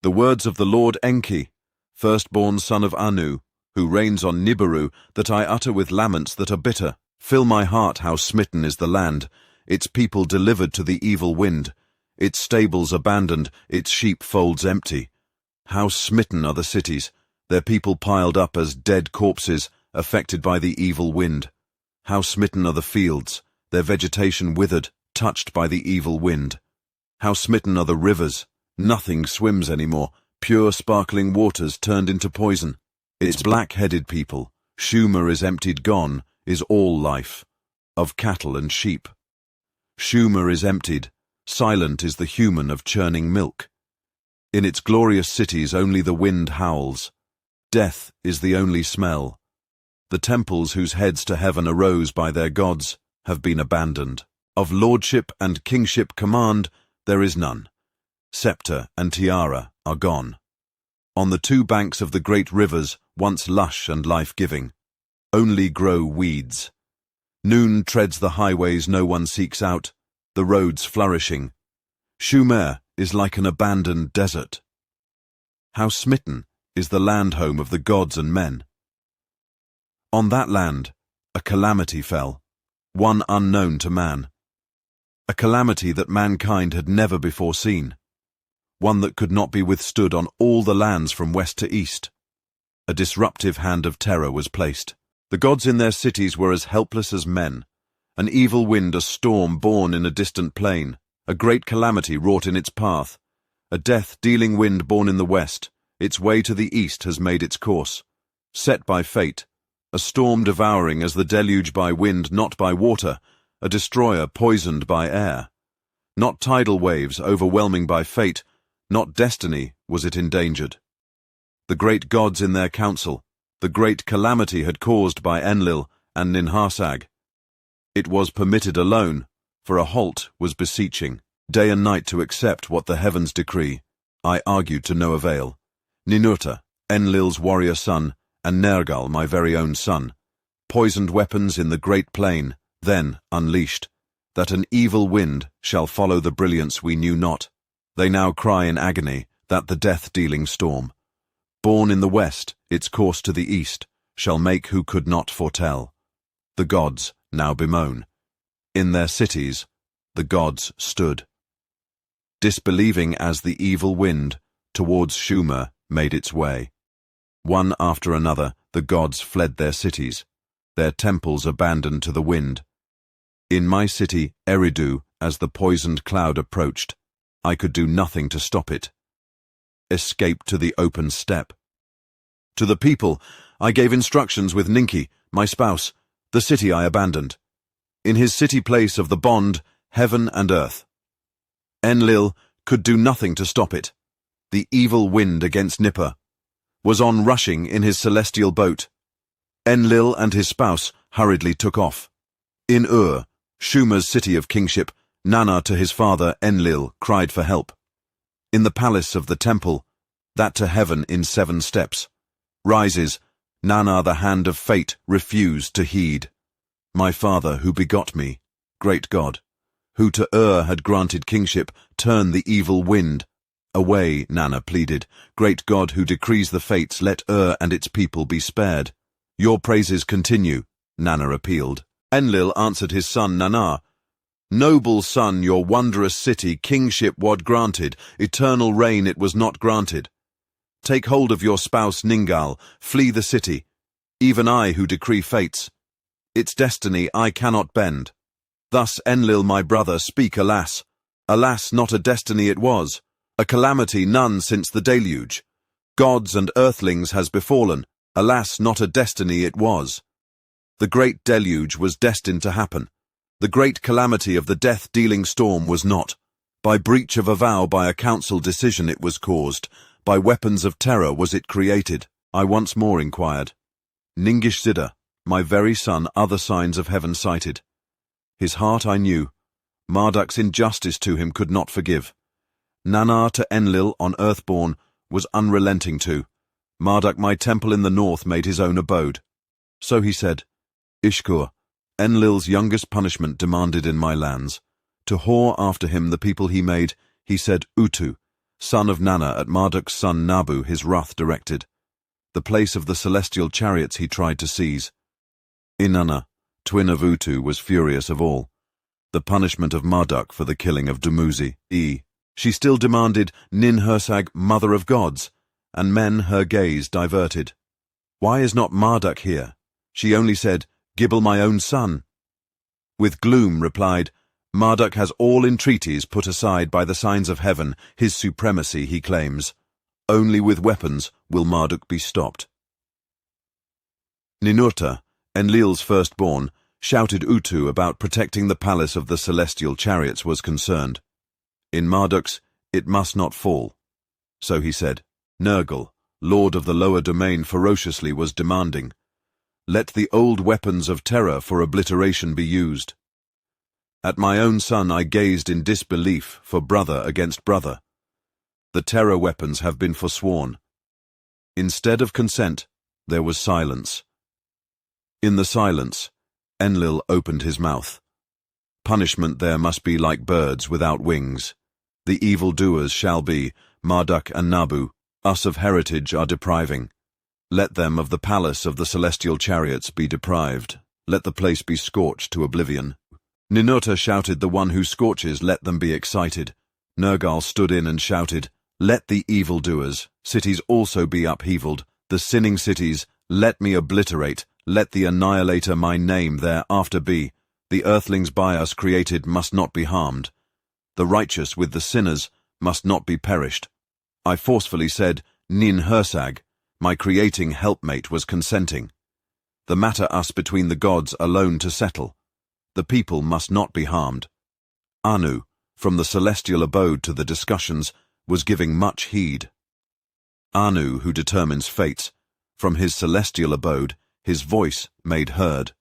The words of the Lord Enki, firstborn son of Anu, who reigns on Nibiru, that I utter with laments that are bitter. Fill my heart, how smitten is the land, its people delivered to the evil wind, its stables abandoned, its sheepfolds empty. How smitten are the cities, their people piled up as dead corpses, affected by the evil wind. How smitten are the fields, their vegetation withered, touched by the evil wind. How smitten are the rivers, nothing swims anymore, pure sparkling waters turned into poison. Its black-headed people, Sumer is emptied gone, is all life, of cattle and sheep. Sumer is emptied, silent is the human of churning milk. In its glorious cities only the wind howls. Death is the only smell. The temples whose heads to heaven arose by their gods have been abandoned. Of lordship and kingship command there is none. Scepter and tiara are gone. On the two banks of the great rivers, once lush and life-giving, only grow weeds. Noon treads the highways no one seeks out, the roads flourishing. Sumer is like an abandoned desert. How smitten is the land home of the gods and men. On that land, a calamity fell, one unknown to man. A calamity that mankind had never before seen. One that could not be withstood on all the lands from west to east. A disruptive hand of terror was placed. The gods in their cities were as helpless as men. An evil wind, a storm born in a distant plain, a great calamity wrought in its path. A death-dealing wind born in the west, its way to the east has made its course. Set by fate, a storm devouring as the deluge by wind, not by water, a destroyer poisoned by air. Not tidal waves overwhelming by fate, not destiny was it endangered. The great gods in their council, the great calamity had caused by Enlil and Ninharsag. It was permitted alone, for a halt was beseeching, day and night to accept what the heavens decree. I argued to no avail. Ninurta, Enlil's warrior son, and Nergal, my very own son, poisoned weapons in the great plain, then unleashed, that an evil wind shall follow the brilliance we knew not. They now cry in agony that the death-dealing storm, born in the west, its course to the east, shall make who could not foretell. The gods now bemoan. In their cities, the gods stood. Disbelieving as the evil wind towards Sumer made its way. One after another, the gods fled their cities, their temples abandoned to the wind. In my city, Eridu, as the poisoned cloud approached, I could do nothing to stop it. Escape to the open steppe. To the people, I gave instructions with Ninki, my spouse, the city I abandoned. In his city place of the bond, heaven and earth. Enlil could do nothing to stop it. The evil wind against Nipper was on rushing in his celestial boat. Enlil and his spouse hurriedly took off. In Sumer's city of kingship, Nanna to his father Enlil cried for help. In the palace of the temple, that to heaven in 7 steps, rises, Nanna the hand of fate refused to heed. My father who begot me, great God, who to had granted kingship, turn the evil wind. Away, Nanna pleaded, great God who decrees the fates, let and its people be spared. Your praises continue, Nanna appealed. Enlil answered his son Nanna, noble son, your wondrous city, kingship wad granted, eternal reign it was not granted. Take hold of your spouse Ningal, flee the city, even I who decree fates. Its destiny I cannot bend. Thus Enlil my brother speak alas, alas not a destiny it was, a calamity none since the deluge. Gods and earthlings has befallen, alas not a destiny it was. The great deluge was destined to happen. The great calamity of the death-dealing storm was not. By breach of a vow, by a council decision it was caused. By weapons of terror was it created. I once more inquired. Ningishzida, my very son, other signs of heaven cited. His heart I knew. Marduk's injustice to him could not forgive. Nanna to Enlil on earthborn was unrelenting too. Marduk my temple in the north made his own abode. So he said, Ishkur, Enlil's youngest punishment demanded in my lands. To whore after him the people he made, he said Utu, son of Nana, at Marduk's son Nabu his wrath directed, the place of the celestial chariots he tried to seize. Inanna, twin of Utu, was furious of all, the punishment of Marduk for the killing of Dumuzi. She still demanded Nin-Hursag, mother of gods, and men her gaze diverted. Why is not Marduk here? She only said, Gibel, my own son. With gloom replied, Marduk has all entreaties put aside by the signs of heaven, his supremacy he claims. Only with weapons will Marduk be stopped. Ninurta, Enlil's firstborn, shouted Utu about protecting the palace of the celestial chariots was concerned. In Marduk's, it must not fall. So he said, Nergal, lord of the lower domain, ferociously was demanding, let the old weapons of terror for obliteration be used. At my own son I gazed in disbelief for brother against brother. The terror weapons have been forsworn. Instead of consent, there was silence. In the silence, Enlil opened his mouth. Punishment there must be like birds without wings. The evil-doers shall be, Marduk and Nabu, us of heritage are depriving. Let them of the palace of the celestial chariots be deprived. Let the place be scorched to oblivion. Ninurta shouted, the one who scorches, let them be excited. Nergal stood in and shouted, let the evildoers, cities also be upheavaled, the sinning cities, let me obliterate, let the annihilator my name thereafter be. The earthlings by us created must not be harmed. The righteous with the sinners must not be perished. I forcefully said, Nin-Hursag, my creating helpmate was consenting. The matter us between the gods alone to settle. The people must not be harmed. Anu, from the celestial abode to the discussions, was giving much heed. Anu, who determines fates, from his celestial abode, his voice made heard.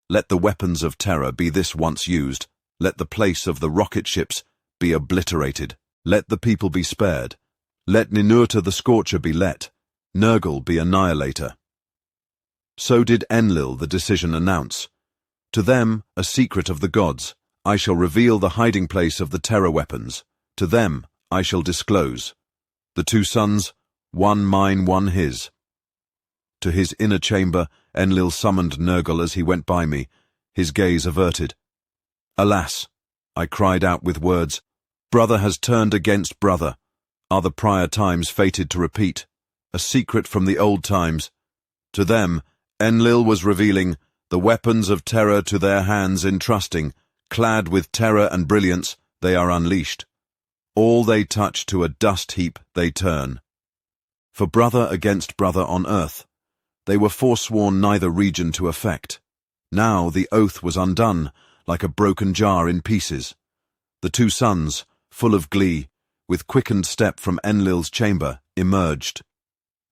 Let the weapons of terror be this once used. Let the place of the rocket ships be obliterated. Let the people be spared. Let Ninurta the Scorcher be let. Nergal be annihilator. So did Enlil the decision announce. To them, a secret of the gods, I shall reveal the hiding place of the terror weapons. To them, I shall disclose. The two sons, one mine, one his. To his inner chamber, Enlil summoned Nergal as he went by me, his gaze averted. Alas, I cried out with words, brother has turned against brother. Are the prior times fated to repeat? A secret from the old times. To them, Enlil was revealing the weapons of terror to their hands entrusting, clad with terror and brilliance, they are unleashed. All they touch to a dust heap they turn. For brother against brother on earth, they were forsworn neither region to affect. Now the oath was undone, like a broken jar in pieces. The two sons, full of glee, with quickened step from Enlil's chamber, emerged.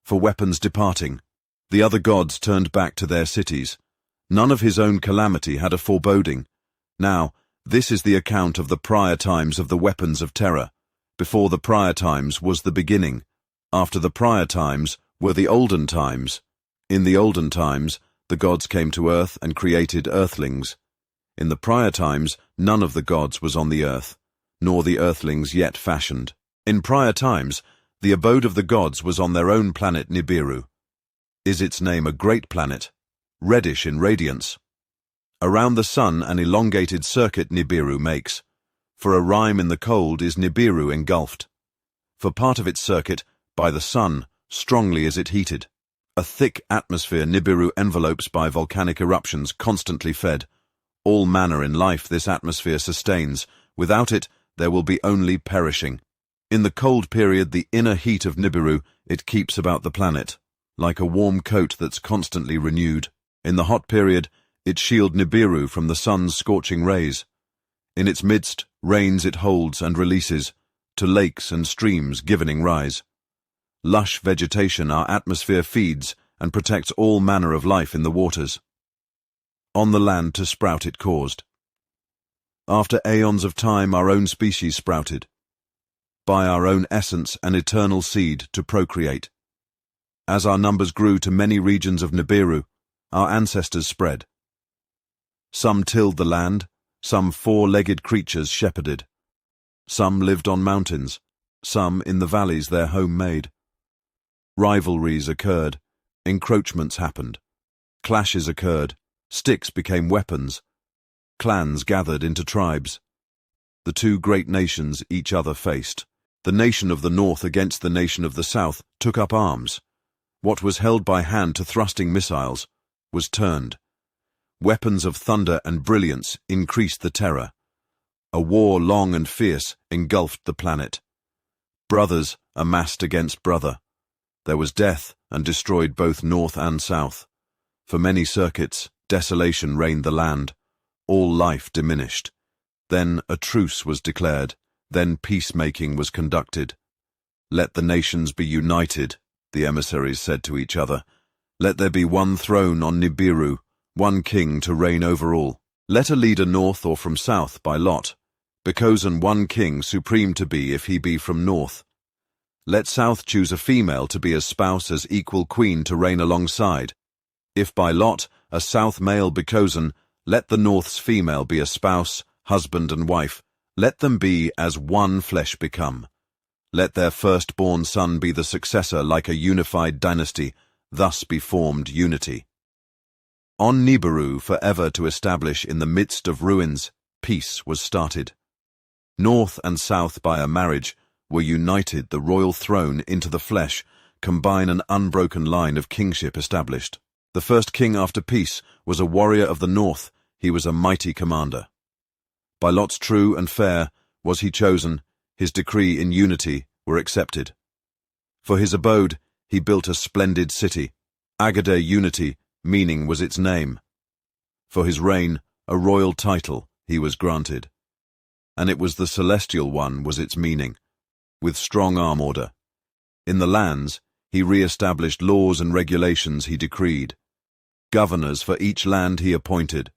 For weapons departing, the other gods turned back to their cities. None of his own calamity had a foreboding. Now, this is the account of the prior times of the weapons of terror. Before the prior times was the beginning. After the prior times were the olden times. In the olden times, the gods came to earth and created earthlings. In the prior times, none of the gods was on the earth, nor the earthlings yet fashioned. In prior times, the abode of the gods was on their own planet Nibiru. Is its name a great planet, reddish in radiance? Around the sun an elongated circuit Nibiru makes. For a rime in the cold is Nibiru engulfed. For part of its circuit, by the sun, strongly is it heated. A thick atmosphere Nibiru envelopes by volcanic eruptions constantly fed. All manner in life this atmosphere sustains. Without it, there will be only perishing. In the cold period, the inner heat of Nibiru it keeps about the planet, like a warm coat that's constantly renewed. In the hot period, it shields Nibiru from the sun's scorching rays. In its midst, rains it holds and releases, to lakes and streams givening rise. Lush vegetation our atmosphere feeds and protects all manner of life in the waters. On the land to sprout it caused. After aeons of time our own species sprouted, by our own essence an eternal seed to procreate. As our numbers grew to many regions of Nibiru, our ancestors spread. Some tilled the land, some four-legged creatures shepherded. Some lived on mountains, some in the valleys their home made. Rivalries occurred, encroachments happened, clashes occurred, sticks became weapons, clans gathered into tribes. The two great nations each other faced. The nation of the north against the nation of the south took up arms. What was held by hand to thrusting missiles was turned. Weapons of thunder and brilliance increased the terror. A war long and fierce engulfed the planet. Brothers amassed against brother. There was death and destroyed both north and south. For many circuits, desolation reigned the land. All life diminished. Then a truce was declared. Then peacemaking was conducted. Let the nations be united, the emissaries said to each other. Let there be one throne on Nibiru, one king to reign over all. Let a leader north or from south by lot, becozen one king supreme to be if he be from north. Let south choose a female to be as spouse as equal queen to reign alongside. If by lot a south male becozen, let the north's female be a spouse, husband and wife. Let them be as one flesh become. Let their firstborn son be the successor like a unified dynasty, thus be formed unity. On Nibiru, forever to establish in the midst of ruins, peace was started. North and south by a marriage were united, the royal throne into the flesh, combine an unbroken line of kingship established. The first king after peace was a warrior of the north, he was a mighty commander. By lots true and fair was he chosen, his decree in unity were accepted. For his abode he built a splendid city, Agade Unity, meaning was its name. For his reign a royal title he was granted. And it was the celestial one was its meaning, with strong arm order. In the lands he re-established laws and regulations he decreed. Governors for each land he appointed.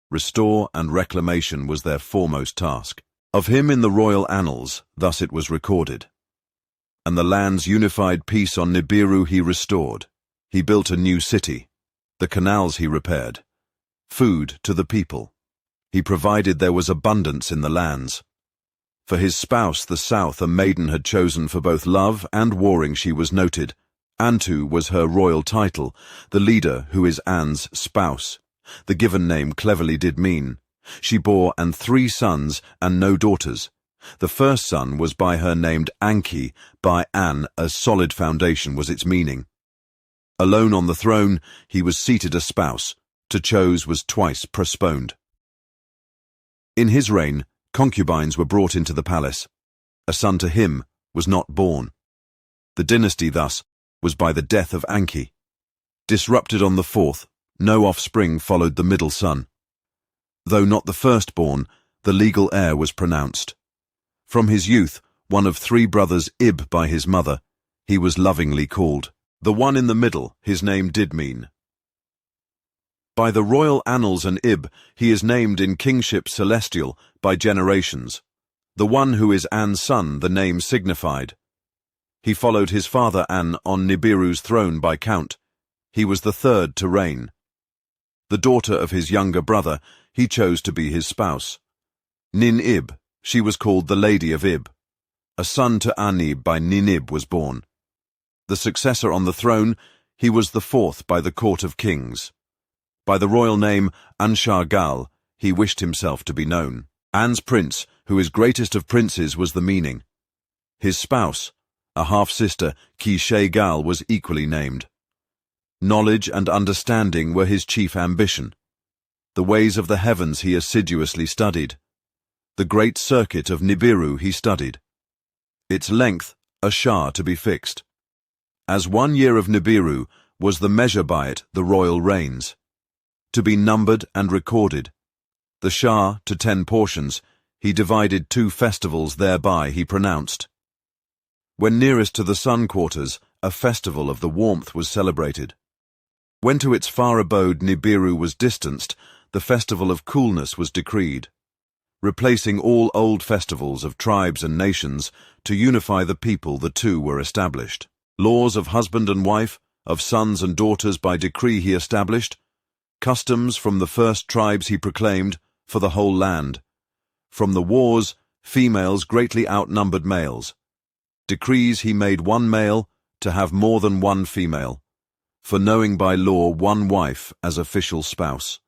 Restore and reclamation was their foremost task. Of him in the royal annals, thus it was recorded. And the land's unified peace on Nibiru he restored. He built a new city. The canals he repaired. Food to the people. He provided there was abundance in the lands. For his spouse, the south, a maiden had chosen for both love and warring she was noted. Antu was her royal title, the leader who is An's spouse. The given name cleverly did mean. She bore and 3 sons and no daughters. The first son was by her named Enki, by An a solid foundation was its meaning. Alone on the throne, he was seated a spouse. To chose was twice postponed. In his reign, concubines were brought into the palace. A son to him was not born. The dynasty, thus, was by the death of Enki. Disrupted on the 4th, no offspring followed the middle son. Though not the firstborn, the legal heir was pronounced. From his youth, one of 3 brothers Ib by his mother, he was lovingly called. The one in the middle, his name did mean. By the royal annals and Ib, he is named in kingship celestial by generations. The one who is An's son, the name signified. He followed his father An on Nibiru's throne by count. He was the 3rd to reign. The daughter of his younger brother, he chose to be his spouse. Nin-Ib, she was called the Lady of Ib. A son to Anib by Ninib was born. The successor on the throne, he was the 4th by the court of kings. By the royal name Anshar-Gal, he wished himself to be known. An's prince, who is greatest of princes, was the meaning. His spouse, a half-sister, Ki-She-Gal, was equally named. Knowledge and understanding were his chief ambition. The ways of the heavens he assiduously studied. The great circuit of Nibiru he studied. Its length, a Shar to be fixed. As 1 year of Nibiru was the measure by it the royal reigns. To be numbered and recorded. The Shar, to 10 portions, he divided 2 festivals thereby he pronounced. When nearest to the sun quarters, a festival of the warmth was celebrated. When to its far abode Nibiru was distanced, the festival of coolness was decreed, replacing all old festivals of tribes and nations to unify the people. The 2 were established. Laws of husband and wife, of sons and daughters by decree he established. Customs from the first tribes he proclaimed for the whole land. From the wars, females greatly outnumbered males. Decrees he made one male to have more than one female, for knowing by law one wife as official spouse,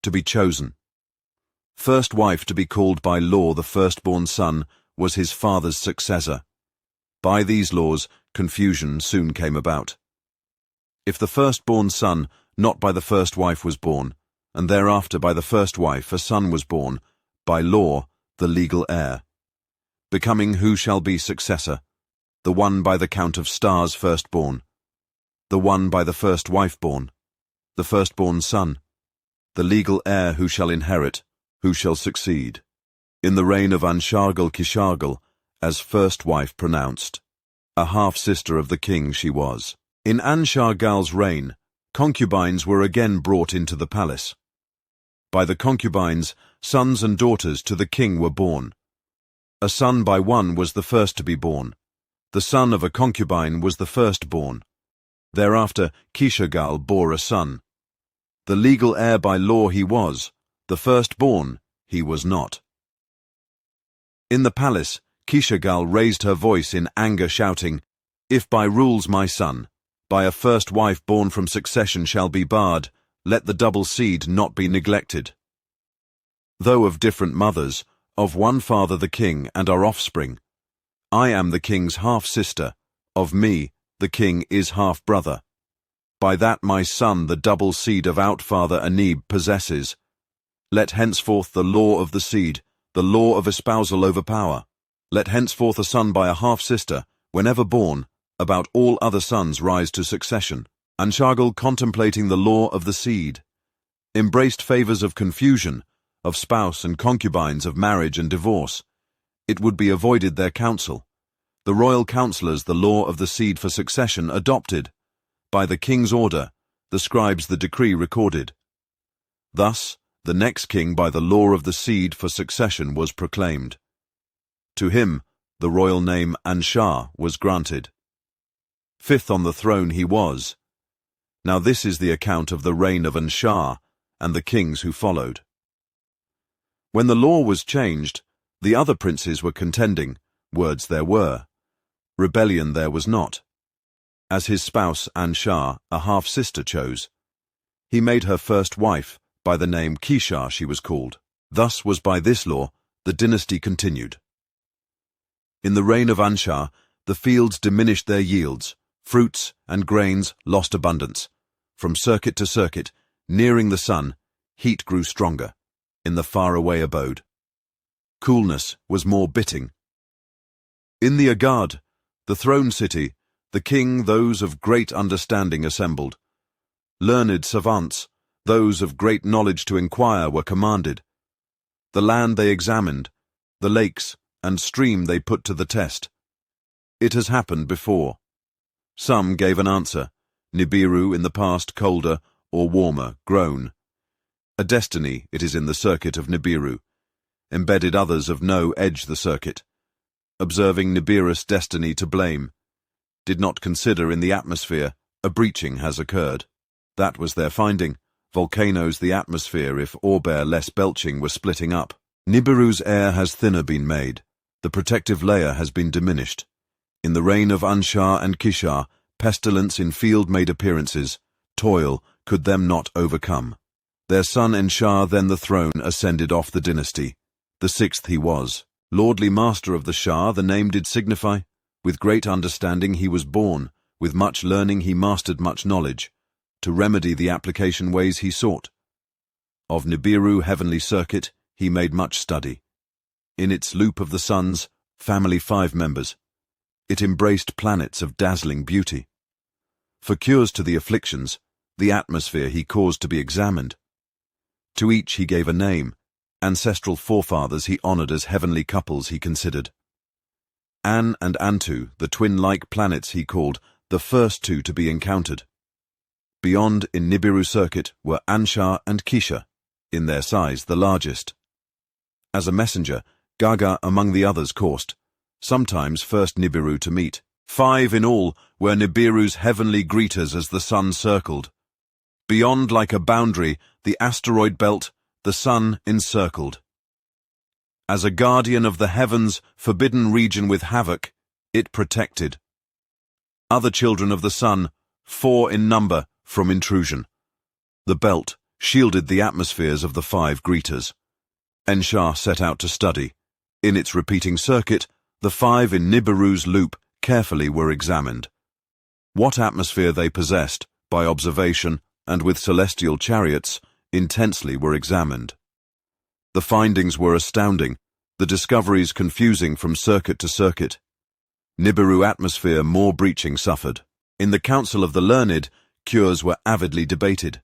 to be chosen. First wife to be called by law the firstborn son was his father's successor. By these laws, confusion soon came about. If the firstborn son not by the first wife was born, and thereafter by the first wife a son was born, by law the legal heir, becoming who shall be successor, the one by the count of stars firstborn, the one by the first wife born, the firstborn son, the legal heir who shall inherit, who shall succeed. In the reign of Anshargal-Kishargal, as first wife pronounced, a half-sister of the king she was. In Anshargal's reign, concubines were again brought into the palace. By the concubines, sons and daughters to the king were born. A son by one was the first to be born. The son of a concubine was the firstborn. Thereafter Kishargal bore a son. The legal heir by law he was, the firstborn he was not. In the palace, Kishargal raised her voice in anger, shouting, "If by rules my son, by a first wife born from succession shall be barred, let the double seed not be neglected. Though of different mothers, of one father the king and our offspring, I am the king's half-sister, of me the king is half-brother. By that my son the double seed of outfather Anib possesses. Let henceforth the law of the seed, the law of espousal overpower. Let henceforth a son by a half-sister, whenever born, about all other sons rise to succession." Anshargal, contemplating the law of the seed, embraced favours of confusion, of spouse and concubines, of marriage and divorce. It would be avoided their counsel. The royal councillors the law of the seed for succession adopted. By the king's order, the scribes the decree recorded. Thus, the next king by the law of the seed for succession was proclaimed. To him, the royal name Anshar was granted. Fifth on the throne he was. Now this is the account of the reign of Anshar and the kings who followed. When the law was changed, the other princes were contending, words there were. Rebellion there was not. As his spouse Anshar, a half-sister chose. He made her first wife, by the name Kishar she was called. Thus was by this law the dynasty continued. In the reign of Anshar, the fields diminished their yields, fruits and grains lost abundance. From circuit to circuit, nearing the sun, heat grew stronger, in the faraway abode. Coolness was more bitting. In the Agad, the throne city, the king those of great understanding assembled. Learned savants, those of great knowledge to inquire were commanded. The land they examined, the lakes and stream they put to the test. It has happened before. Some gave an answer, Nibiru in the past colder or warmer grown. A destiny it is in the circuit of Nibiru. Embedded others of no edge the circuit. Observing Nibiru's destiny to blame. Did not consider in the atmosphere a breaching has occurred. That was their finding. Volcanoes the atmosphere if ore-bear less belching were splitting up. Nibiru's air has thinner been made. The protective layer has been diminished. In the reign of Anshar and Kishar, pestilence in field made appearances. Toil could them not overcome. Their son Enshar then the throne ascended off the dynasty. The sixth he was. Lordly master of the Shar the name did signify. With great understanding he was born. With much learning he mastered much knowledge. To remedy the application ways he sought. Of Nibiru heavenly circuit he made much study. In its loop of the suns, family 5 members. It embraced planets of dazzling beauty. For cures to the afflictions, the atmosphere he caused to be examined. To each he gave a name. Ancestral forefathers he honoured as heavenly couples he considered. An and Antu, the twin-like planets he called, the first two to be encountered. Beyond in Nibiru circuit were Anshar and Kisha, in their size the largest. As a messenger, Gaga among the others coursed, sometimes first Nibiru to meet. 5 in all were Nibiru's heavenly greeters as the sun circled. Beyond like a boundary, the asteroid belt, the sun encircled. As a guardian of the heavens, forbidden region with havoc, It protected other children of the sun, 4 in number, from intrusion. The belt shielded the atmospheres of the 5 greeters. Shar set out to study. In its repeating circuit, the 5 in Nibiru's loop carefully were examined. What atmosphere they possessed, by observation and with celestial chariots, intensely were examined. The findings were astounding, the discoveries confusing from circuit to circuit. Nibiru atmosphere more breaching suffered. In the Council of the Learned, cures were avidly debated.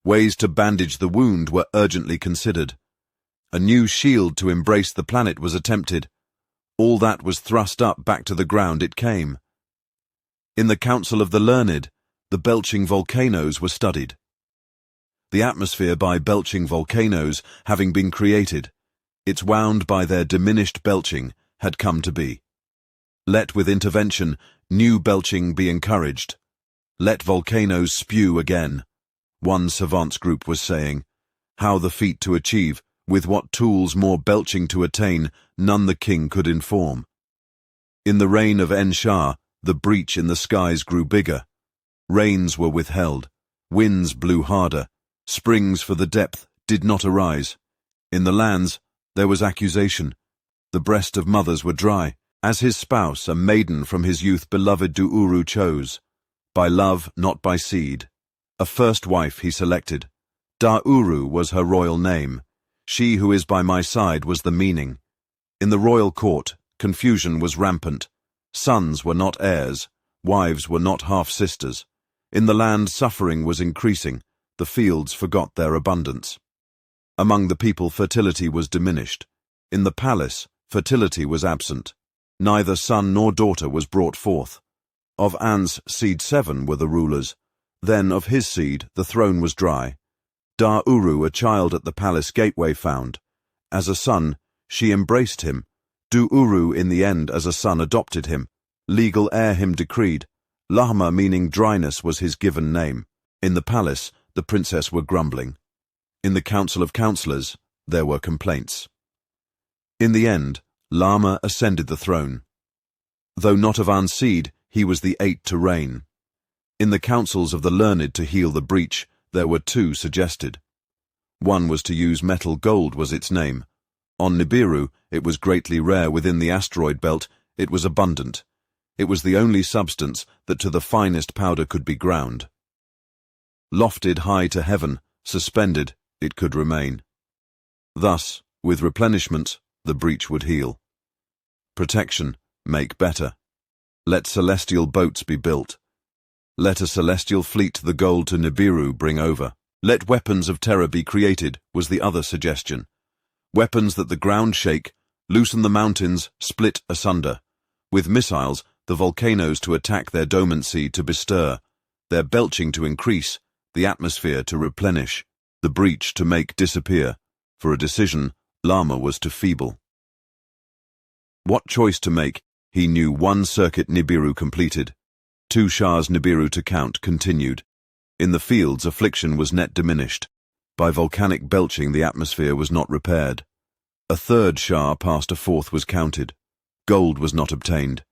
Ways to bandage the wound were urgently considered. A new shield to embrace the planet was attempted. All that was thrust up back to the ground it came. In the Council of the Learned, the belching volcanoes were studied. The atmosphere by belching volcanoes having been created, its wound by their diminished belching, had come to be. Let with intervention new belching be encouraged. Let volcanoes spew again. One savants group was saying, how the feat to achieve, with what tools more belching to attain, none the king could inform. In the reign of Shar, the breach in the skies grew bigger. Rains were withheld, winds blew harder, springs for the depth did not arise. In the lands, there was accusation. The breast of mothers were dry. As his spouse, a maiden from his youth beloved Duuru chose. By love, not by seed. A first wife he selected. Dauru was her royal name. She who is by my side was the meaning. In the royal court, confusion was rampant. Sons were not heirs. Wives were not half-sisters. In the land, suffering was increasing. The fields forgot their abundance. Among the people, fertility was diminished. In the palace, fertility was absent. Neither son nor daughter was brought forth. Of An's seed 7 were the rulers. Then of his seed the throne was dry. Dauru a child at the palace gateway found. As a son, she embraced him. Duuru in the end as a son adopted him. Legal heir him decreed. Lahma meaning dryness was his given name. In the palace, the princess were grumbling. In the council of councillors, there were complaints. In the end, Lama ascended the throne. Though not of An's seed, he was the 8th to reign. In the councils of the learned to heal the breach, there were 2 suggested. One was to use metal gold was its name. On Nibiru, it was greatly rare within the asteroid belt, it was abundant. It was the only substance that to the finest powder could be ground. Lofted high to heaven, suspended, it could remain. Thus, with replenishment, the breach would heal. Protection, make better. Let celestial boats be built. Let a celestial fleet the gold to Nibiru bring over. Let weapons of terror be created, was the other suggestion. Weapons that the ground shake, loosen the mountains, split asunder. With missiles, the volcanoes to attack their dormancy to bestir, their belching to increase, the atmosphere to replenish, the breach to make disappear. For a decision, Lama was too feeble. What choice to make? He knew 1 circuit Nibiru completed. 2 Shar's Nibiru to count continued. In the fields, affliction was net diminished. By volcanic belching, the atmosphere was not repaired. A 3rd Shar past a 4th was counted. Gold was not obtained.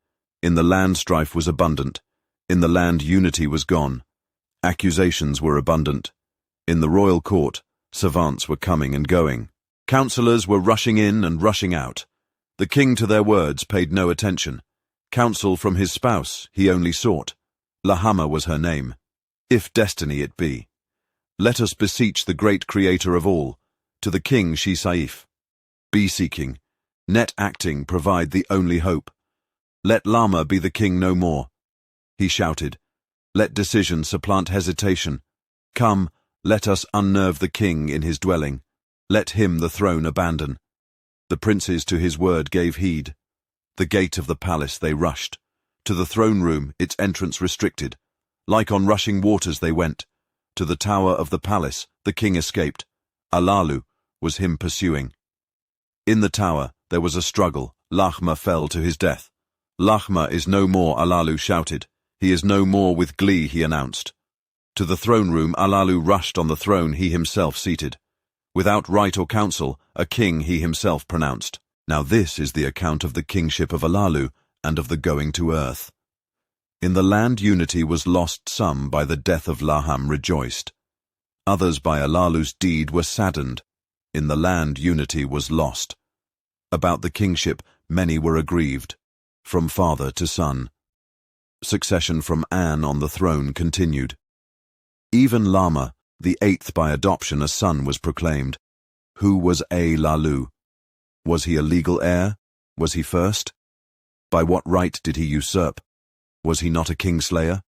In the land, strife was abundant. In the land, unity was gone. Accusations were abundant. In the royal court, savants were coming and going. Councillors were rushing in and rushing out. The king to their words paid no attention. Counsel from his spouse he only sought. Lahama was her name. If destiny it be. Let us beseech the great creator of all. To the king she saif. Be seeking. Net acting provide the only hope. Let Lama be the king no more. He shouted. Let decision supplant hesitation. Come, let us unnerve the king in his dwelling. Let him the throne abandon. The princes to his word gave heed. The gate of the palace they rushed. To the throne room its entrance restricted. Like on rushing waters they went. To the tower of the palace the king escaped. Alalu was him pursuing. In the tower there was a struggle. Lahma fell to his death. Lahma is no more, Alalu shouted. He is no more, with glee he announced. To the throne room Alalu rushed, on the throne he himself seated. Without right or counsel, a king he himself pronounced. Now this is the account of the kingship of Alalu, and of the going to earth. In the land unity was lost, some by the death of Laham rejoiced. Others by Alalu's deed were saddened. In the land unity was lost. About the kingship many were aggrieved, from father to son. Succession from An on the throne continued. Even Lama, the eighth by adoption, a son was proclaimed. Who was Lalu? Was he a legal heir? Was he first? By what right did he usurp? Was he not a kingslayer?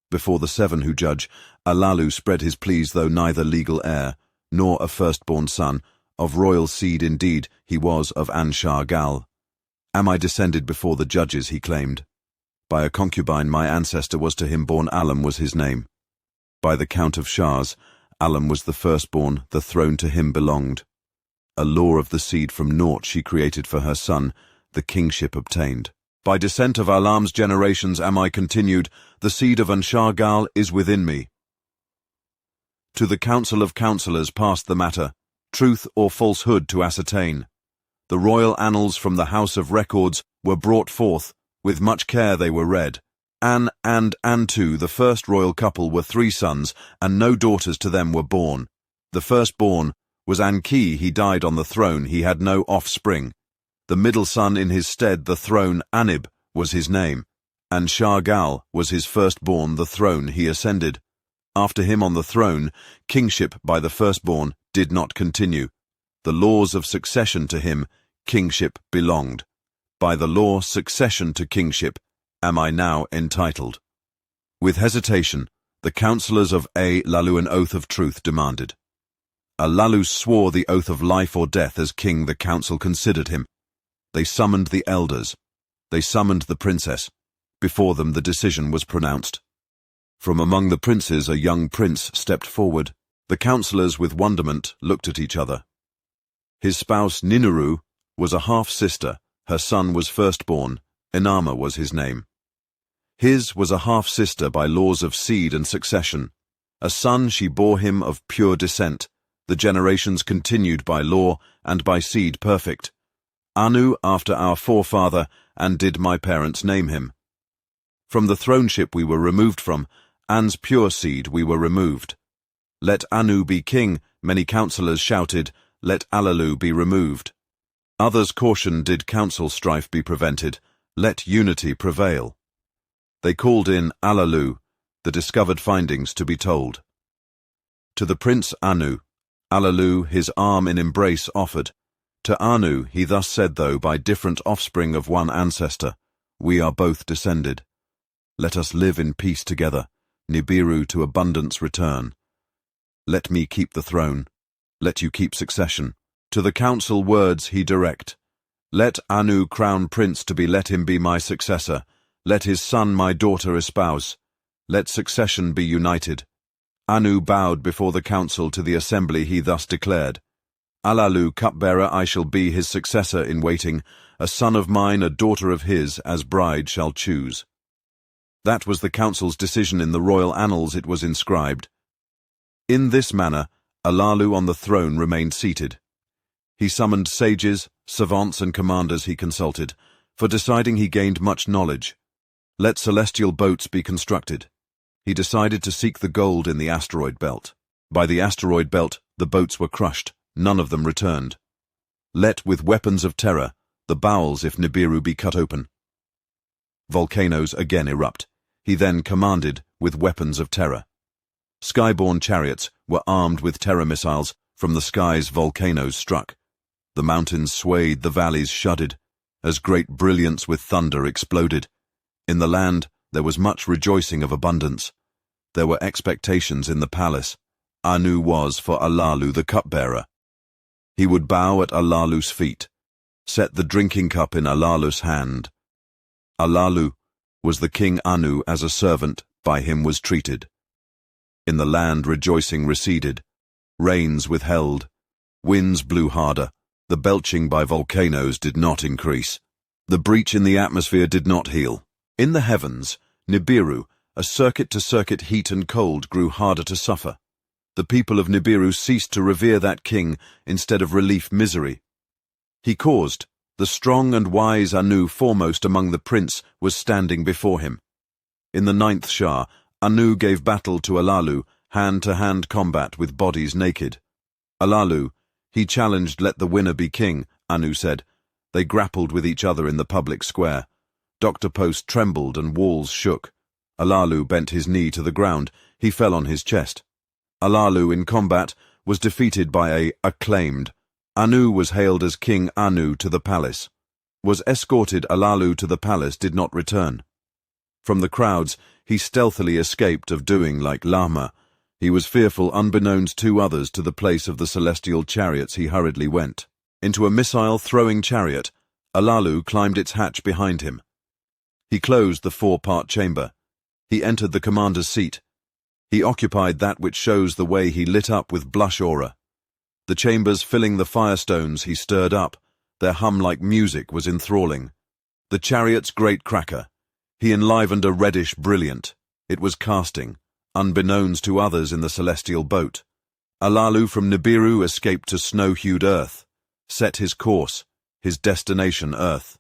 Before the seven who judge, Alalu spread his pleas, though neither legal heir, nor a firstborn son. Of royal seed indeed he was, of Shar Gal. Am I descended before the judges, he claimed. By a concubine my ancestor was to him born, Alam was his name. By the count of Shars, Alam was the firstborn, the throne to him belonged. A law of the seed from naught she created for her son, the kingship obtained. By descent of Alam's generations am I continued, the seed of Shar Gal is within me. To the council of councillors passed the matter, truth or falsehood to ascertain. The royal annals from the house of records were brought forth, with much care they were read. An and Antu, the first royal couple, were 3 sons, and no daughters to them were born. The firstborn was Enki, he died on the throne, he had no offspring. The middle son in his stead, the throne, Anib, was his name. And Shar Gal was his firstborn, the throne he ascended. After him on the throne, kingship by the firstborn did not continue. The laws of succession to him, kingship belonged. By the law succession to kingship am I now entitled. With hesitation, the councillors of Lalu an oath of truth demanded. Alalu swore the oath of life or death as king. The council considered him. They summoned the elders. They summoned the princess. Before them the decision was pronounced. From among the princes a young prince stepped forward. The councillors with wonderment looked at each other. His spouse Nibiru was a half-sister. Her son was firstborn. Enama was his name. His was a half-sister by laws of seed and succession. A son she bore him of pure descent. The generations continued by law and by seed perfect. Anu after our forefather, and did my parents name him. From the throneship we were removed from, An's pure seed we were removed. Let Anu be king, many councillors shouted, let Alalu be removed. Others cautioned, did council strife be prevented, let unity prevail. They called in Alalu, the discovered findings to be told. To the prince Anu, Alalu his arm in embrace offered. To Anu he thus said, though by different offspring of one ancestor, we are both descended. Let us live in peace together, Nibiru to abundance return. Let me keep the throne, let you keep succession. To the council words he direct. Let Anu crown prince to be, let him be my successor. Let his son my daughter espouse. Let succession be united. Anu bowed before the council. To the assembly he thus declared. Alalu, cupbearer, I shall be his successor in waiting. A son of mine, a daughter of his, as bride shall choose. That was the council's decision. In the royal annals it was inscribed. In this manner, Alalu on the throne remained seated. He summoned sages, savants and commanders he consulted. For deciding he gained much knowledge. Let celestial boats be constructed. He decided to seek the gold in the asteroid belt. By the asteroid belt the boats were crushed. None of them returned. Let with weapons of terror the bowels if Nibiru be cut open. Volcanoes again erupt. He then commanded with weapons of terror. Skyborne chariots were armed with terror missiles. From the skies volcanoes struck. The mountains swayed, the valleys shuddered, as great brilliance with thunder exploded. In the land there was much rejoicing of abundance. There were expectations in the palace. Anu was for Alalu the cupbearer. He would bow at Alalu's feet, set the drinking cup in Alalu's hand. Alalu was the king. Anu as a servant by him was treated. In the land rejoicing receded, rains withheld, winds blew harder, the belching by volcanoes did not increase. The breach in the atmosphere did not heal. In the heavens, Nibiru, a circuit-to-circuit heat and cold, grew harder to suffer. The people of Nibiru ceased to revere that king, instead of relief misery. He caused, The strong and wise Anu, foremost among the prince, was standing before him. In the 9th Shar, Anu gave battle to Alalu, hand-to-hand combat with bodies naked. Alalu, he challenged, "Let the winner be king," Anu said. They grappled with each other in the public square. Dr. Post trembled and walls shook. Alalu bent his knee to the ground. He fell on his chest. Alalu, in combat, was defeated by a acclaimed. Anu was hailed as King Anu to the palace. Was escorted. Alalu to the palace, did not return. From the crowds, he stealthily escaped of doing like Lama. He was fearful, unbeknownst to others, to the place of the celestial chariots he hurriedly went. Into a missile-throwing chariot, Alalu climbed its hatch behind him. He closed the 4-part chamber. He entered the commander's seat. He occupied that which shows the way. He lit up with blush aura. The chambers filling the firestones he stirred up. Their hum like music was enthralling. The chariot's great cracker. He enlivened a reddish brilliant. It was casting, unbeknownst to others in the celestial boat. Alalu from Nibiru escaped to snow-hued earth, set his course, his destination Earth.